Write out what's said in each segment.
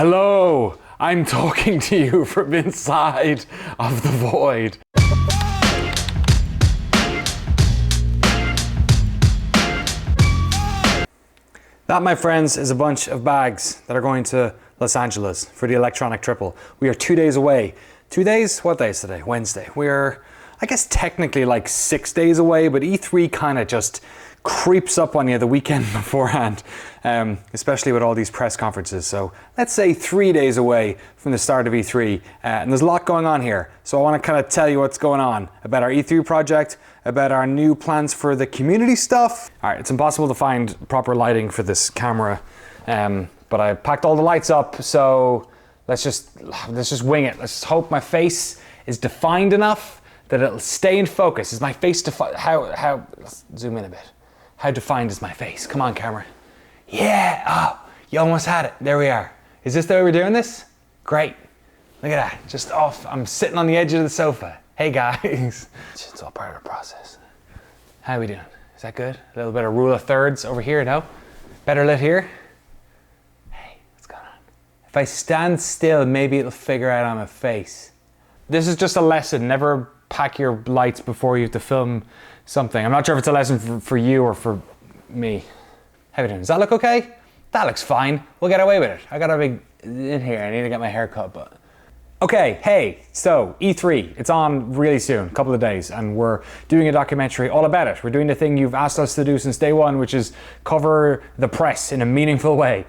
Hello, I'm talking to you from inside of the void. That, my friends, is a bunch of bags that are going to Los Angeles for the Electronic Triple. We are 2 days away. 2 days? What day is today? Wednesday. We're, I guess, technically like 6 days away, but E3 kind of just creeps up on you the weekend beforehand, especially with all these press conferences. So let's say 3 days away from the start of E3, and there's a lot going on here. So I want to kind of tell you what's going on about our E3 project, about our new plans for the community stuff. All right, it's impossible to find proper lighting for this camera, but I packed all the lights up, so let's just wing it. Let's just hope my face is defined enough that it'll stay in focus. Is my face defined? How? Let's zoom in a bit. How defined is my face? Come on, camera. Yeah, oh, you almost had it. There we are. Is this the way we're doing this? Great. Look at that, just off. I'm sitting on the edge of the sofa. Hey guys. It's all part of the process. How are we doing? Is that good? A little bit of rule of thirds over here, no? Better lit here? Hey, what's going on? If I stand still, maybe it'll figure out on my face. This is just a lesson. Never pack your lights before you have to film something. I'm not sure if it's a lesson for you or for me. How are we doing? Does that look okay? That looks fine. We'll get away with it. I got a big in here. I need to get my hair cut, but. Okay, hey, so E3, it's on really soon, a couple of days, and we're doing a documentary all about it. We're doing the thing you've asked us to do since day one, which is cover the press in a meaningful way.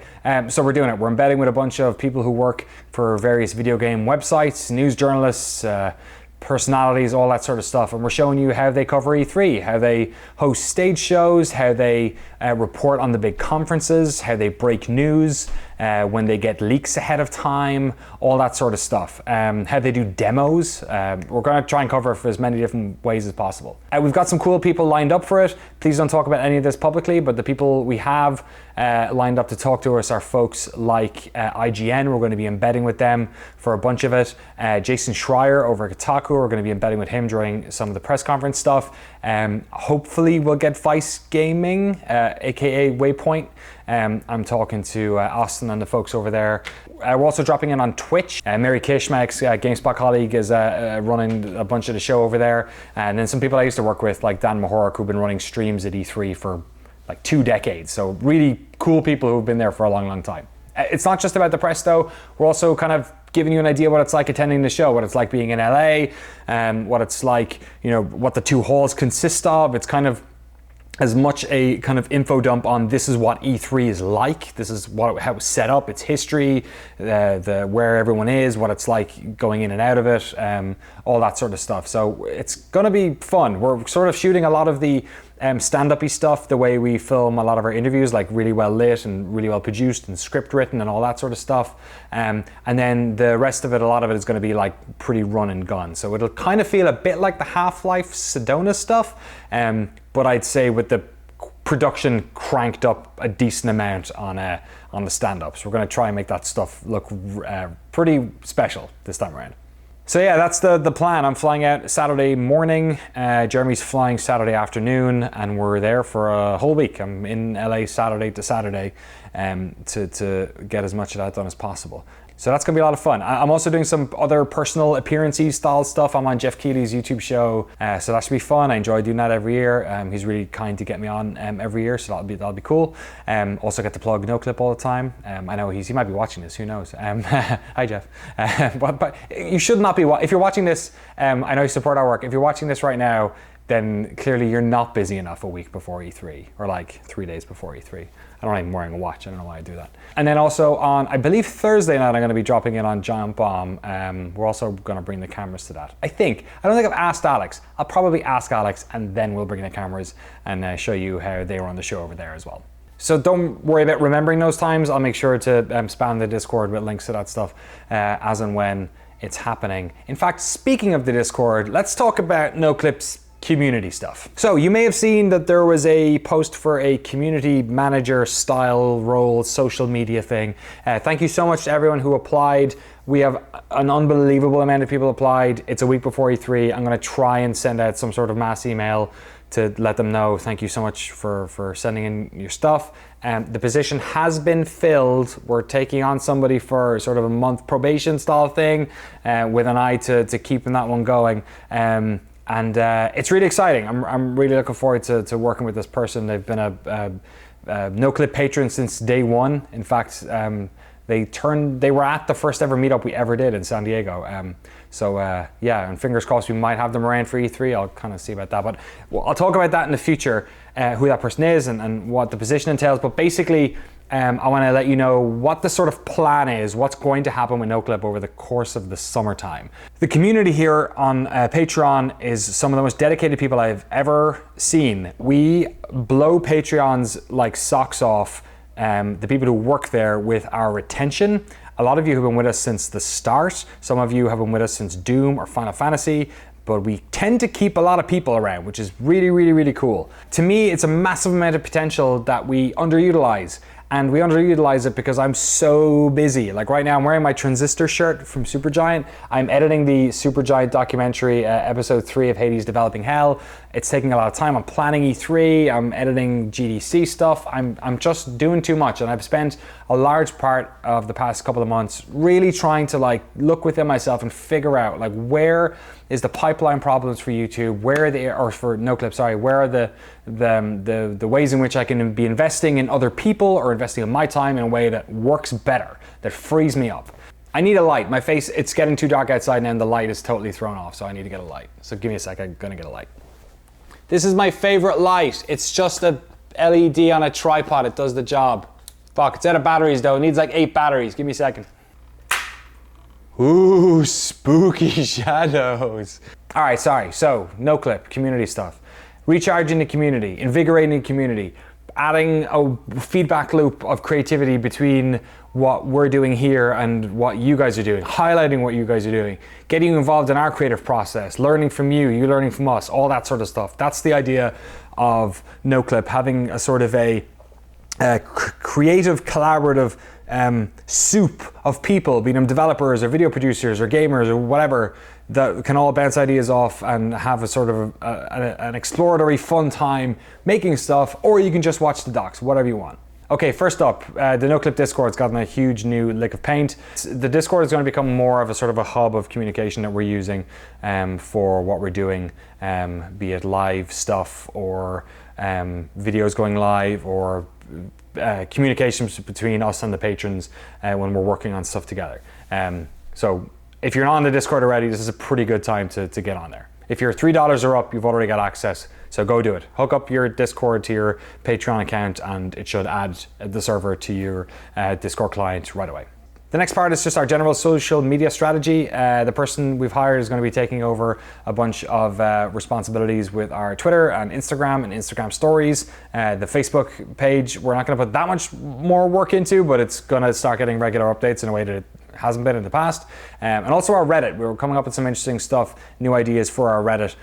So we're doing it. We're embedding with a bunch of people who work for various video game websites, news journalists, personalities, all that sort of stuff, and we're showing you how they cover E3, how they host stage shows, how they report on the big conferences, how they break news when they get leaks ahead of time, all that sort of stuff, how they do demos. We're going to try and cover it for as many different ways as possible. We've got some cool people lined up for it. Please don't talk about any of this publicly, but the people we have lined up to talk to us are folks like IGN. We're going to be embedding with them for a bunch of it. Jason Schreier over at Kotaku, we're going to be embedding with him during some of the press conference stuff. Hopefully we'll get Vice Gaming, aka Waypoint. I'm talking to Austin and the folks over there. We're also dropping in on Twitch. Mary Kishmak's GameSpot colleague is running a bunch of the show over there. And then some people I used to work with, like Dan Mahorek, who've been running streams at E3 for like 2 decades. So really cool people who've been there for a long, long time. It's not just about the press though. We're also kind of giving you an idea what it's like attending the show, what it's like being in LA, what it's like, you know, what the 2 halls consist of. It's kind of as much a kind of info dump on this is what E3 is like, this is how it's set up, its history, where everyone is, what it's like going in and out of it, all that sort of stuff. So it's gonna be fun. We're sort of shooting a lot of the stand-up-y stuff the way we film a lot of our interviews, like really well lit and really well produced and script written and all that sort of stuff. And then the rest of it, a lot of it is going to be like pretty run and gun. So it'll kind of feel a bit like the Half-Life Sedona stuff, but I'd say with the production cranked up a decent amount on the stand-ups. We're going to try and make that stuff look pretty special this time around. So yeah, that's the plan. I'm flying out Saturday morning, Jeremy's flying Saturday afternoon, and we're there for a whole week. I'm in LA Saturday to Saturday to get as much of that done as possible. So that's gonna be a lot of fun. I'm also doing some other personal appearance-y style stuff. I'm on Jeff Keighley's YouTube show, so that should be fun. I enjoy doing that every year. He's really kind to get me on every year, so that'll be cool. Also get to plug NoClip all the time. I know he might be watching this, who knows? Hi Jeff. But you should not be, if you're watching this, I know you support our work. If you're watching this right now, then clearly you're not busy enough a week before E3, or like 3 days before E3. I don't know, I'm wearing a watch, I don't know why I do that. And then also on, I believe Thursday night, I'm gonna be dropping in on Giant Bomb. We're also gonna bring the cameras to that. I don't think I've asked Alex. I'll probably ask Alex and then we'll bring the cameras and show you how they were on the show over there as well. So don't worry about remembering those times. I'll make sure to spam the Discord with links to that stuff as and when it's happening. In fact, speaking of the Discord, let's talk about NoClip's community stuff. So you may have seen that there was a post for a community manager style role social media thing. Thank you so much to everyone who applied. We have an unbelievable amount of people applied. It's a week before E3. I'm going to try and send out some sort of mass email to let them know thank you so much for sending in your stuff. The position has been filled. We're taking on somebody for sort of a month probation style thing, with an eye to keeping that one going. And it's really exciting. I'm really looking forward to working with this person. They've been a NoClip patron since day one. In fact, they were at the first ever meetup we ever did in San Diego. Yeah, and fingers crossed we might have them around for E3. I'll kind of see about that, but I'll talk about that in the future, who that person is and what the position entails. But basically, I want to let you know what the sort of plan is, what's going to happen with NoClip over the course of the summertime. The community here on Patreon is some of the most dedicated people I've ever seen. We blow Patreons like socks off. The people who work there with our retention. A lot of you have been with us since the start. Some of you have been with us since Doom or Final Fantasy, but we tend to keep a lot of people around, which is really, really, really cool. To me, it's a massive amount of potential that we underutilize. And we underutilize it because I'm so busy. Like right now, I'm wearing my Transistor shirt from Supergiant. I'm editing the Supergiant documentary, episode 3 of Hades Developing Hell. It's taking a lot of time. I'm planning E3, I'm editing GDC stuff. I'm just doing too much. And I've spent a large part of the past couple of months really trying to like look within myself and figure out like where is the pipeline problems for YouTube, where are they, or for NoClip, sorry, where are the ways in which I can be investing in other people or investing in my time in a way that works better, that frees me up. I need a light. My face, it's getting too dark outside now and the light is totally thrown off, so I need to get a light. So give me a sec, I'm gonna get a light. This is my favorite light. It's just a LED on a tripod, it does the job. Fuck, it's out of batteries though, it needs like 8 batteries. Give me a second. Ooh, spooky shadows. All right, sorry, so NoClip, community stuff. Recharging the community, invigorating the community, adding a feedback loop of creativity between what we're doing here and what you guys are doing, highlighting what you guys are doing, getting you involved in our creative process, learning from you, you learning from us, all that sort of stuff. That's the idea of NoClip, having a sort of a creative, collaborative soup of people, being them developers or video producers or gamers or whatever, that can all bounce ideas off and have a sort of an exploratory fun time making stuff, or you can just watch the docs, whatever you want. Okay, first up, the NoClip Discord's gotten a huge new lick of paint. The Discord is going to become more of a sort of a hub of communication that we're using for what we're doing, be it live stuff or videos going live or communications between us and the patrons when we're working on stuff together. So if you're not on the Discord already, this is a pretty good time to get on there. If you're $3 or up, you've already got access, so go do it. Hook up your Discord to your Patreon account and it should add the server to your Discord client right away. The next part is just our general social media strategy. The person we've hired is going to be taking over a bunch of responsibilities with our Twitter and Instagram stories. The Facebook page, we're not going to put that much more work into, but it's going to start getting regular updates in a way that it hasn't been in the past. And also our Reddit, we're coming up with some interesting stuff, new ideas for our Reddit,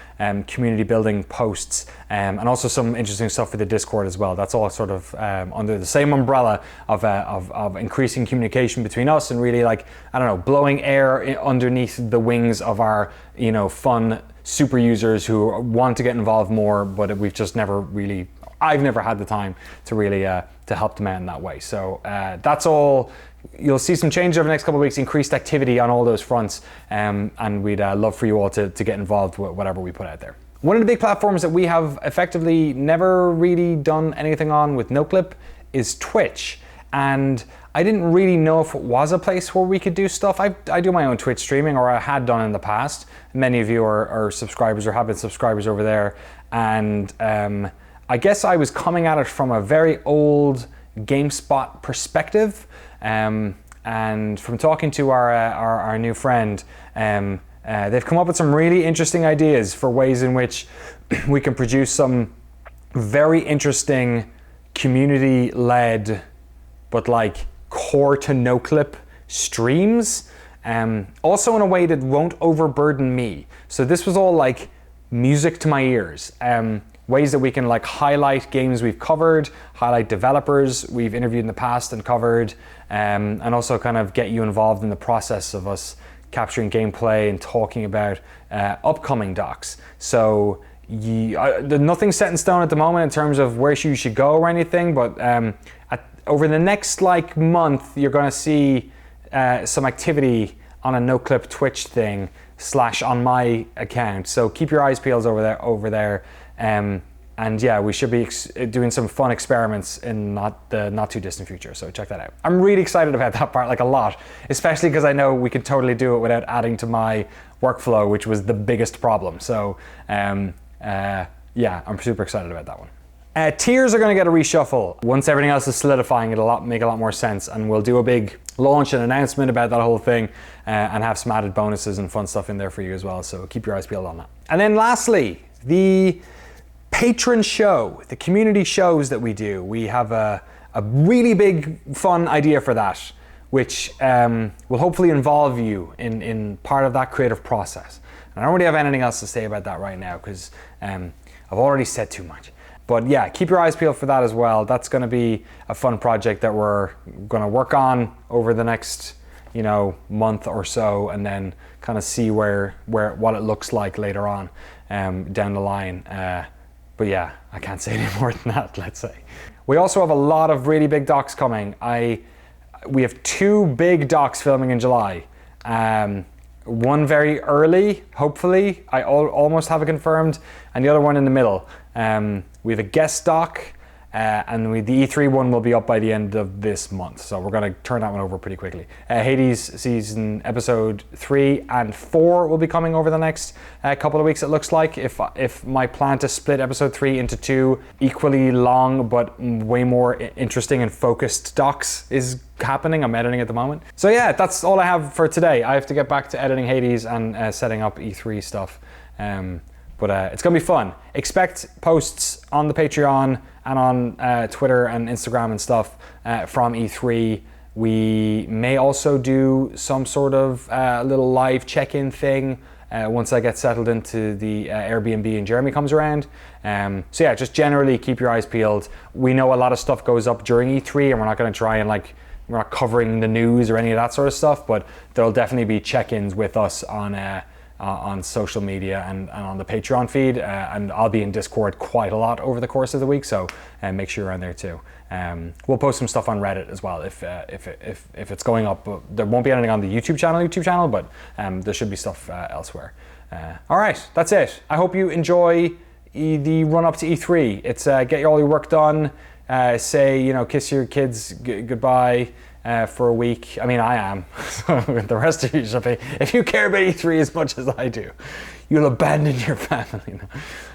community building posts, and also some interesting stuff for the Discord as well. That's all sort of under the same umbrella of increasing communication between us and really, like, I don't know, blowing air underneath the wings of our, you know, fun super users who want to get involved more, but we've just never really, I've never had the time to really to help them out in that way. So that's all. You'll see some change over the next couple of weeks, increased activity on all those fronts, and we'd love for you all to get involved with whatever we put out there. One of the big platforms that we have effectively never really done anything on with NoClip is Twitch. And I didn't really know if it was a place where we could do stuff. I do my own Twitch streaming, or I had done in the past. Many of you are subscribers or have been subscribers over there. And I guess I was coming at it from a very old GameSpot perspective. And from talking to our new friend, they've come up with some really interesting ideas for ways in which we can produce some very interesting community-led, but like core to NoClip streams. Also in a way that won't overburden me. So this was all like music to my ears. Ways that we can like highlight games we've covered, highlight developers we've interviewed in the past and covered, and also kind of get you involved in the process of us capturing gameplay and talking about upcoming docs. So nothing's set in stone at the moment in terms of where you should go or anything, but over the next like month, you're going to see some activity on a NoClip Twitch thing / on my account. So keep your eyes peeled over there. And yeah, we should be doing some fun experiments in the not too distant future. So check that out. I'm really excited about that part, like a lot, especially because I know we could totally do it without adding to my workflow, which was the biggest problem. So yeah, I'm super excited about that one. Tiers are going to get a reshuffle. Once everything else is solidifying, it'll make a lot more sense, and we'll do a big launch and announcement about that whole thing, and have some added bonuses and fun stuff in there for you as well. So keep your eyes peeled on that. And then lastly, the patron show, the community shows that we do. We have a really big fun idea for that, which will hopefully involve you in part of that creative process. And I don't really have anything else to say about that right now because I've already said too much. But yeah, keep your eyes peeled for that as well. That's going to be a fun project that we're going to work on over the next, month or so, and then kind of see what it looks like later on down the line. But yeah, I can't say any more than that, let's say. We also have a lot of really big docs coming. We have 2 big docs filming in July. One very early, hopefully, I almost have it confirmed, and the other one in the middle. We have a guest doc, and the E3 one will be up by the end of this month, so we're going to turn that one over pretty quickly. Hades season episode 3 and 4 will be coming over the next couple of weeks, it looks like, if my plan to split episode 3 into 2 equally long but way more interesting and focused docs is happening. I'm editing at the moment. So yeah, that's all I have for today. I have to get back to editing Hades and setting up E3 stuff. But it's going to be fun. Expect posts on the Patreon and on Twitter and Instagram and stuff from E3. We may also do some sort of little live check-in thing once I get settled into the Airbnb and Jeremy comes around. So yeah, just generally keep your eyes peeled. We know a lot of stuff goes up during E3, and we're not going to try and we're not covering the news or any of that sort of stuff, but there'll definitely be check-ins with us on social media and on the Patreon feed, and I'll be in Discord quite a lot over the course of the week, so make sure you're on there too. We'll post some stuff on Reddit as well if it's going up. But there won't be anything on the YouTube channel, but there should be stuff elsewhere. All right, that's it. I hope you enjoy the run up to E3. It's get all your work done. Kiss your kids goodbye for a week. I mean, I am. So the rest of you should be. If you care about E3 as much as I do, you'll abandon your family.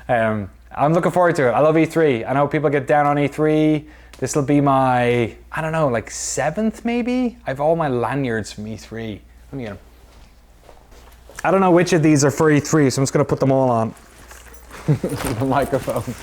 I'm looking forward to it. I love E3. I know people get down on E3. This will be my, 7th maybe? I have all my lanyards from E3. Let me get them. I don't know which of these are for E3, so I'm just going to put them all on the microphone.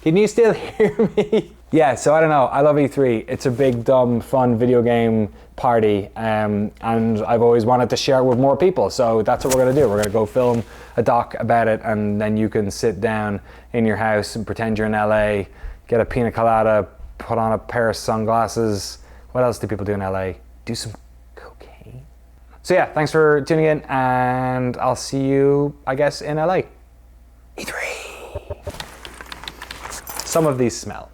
Can you still hear me? Yeah, so I don't know. I love E3. It's a big, dumb, fun video game party, and I've always wanted to share it with more people. So that's what we're going to do. We're going to go film a doc about it, and then you can sit down in your house and pretend you're in LA, get a pina colada, put on a pair of sunglasses. What else do people do in LA? Do some cocaine. So yeah, thanks for tuning in, and I'll see you, I guess, in LA. E3. Some of these smell.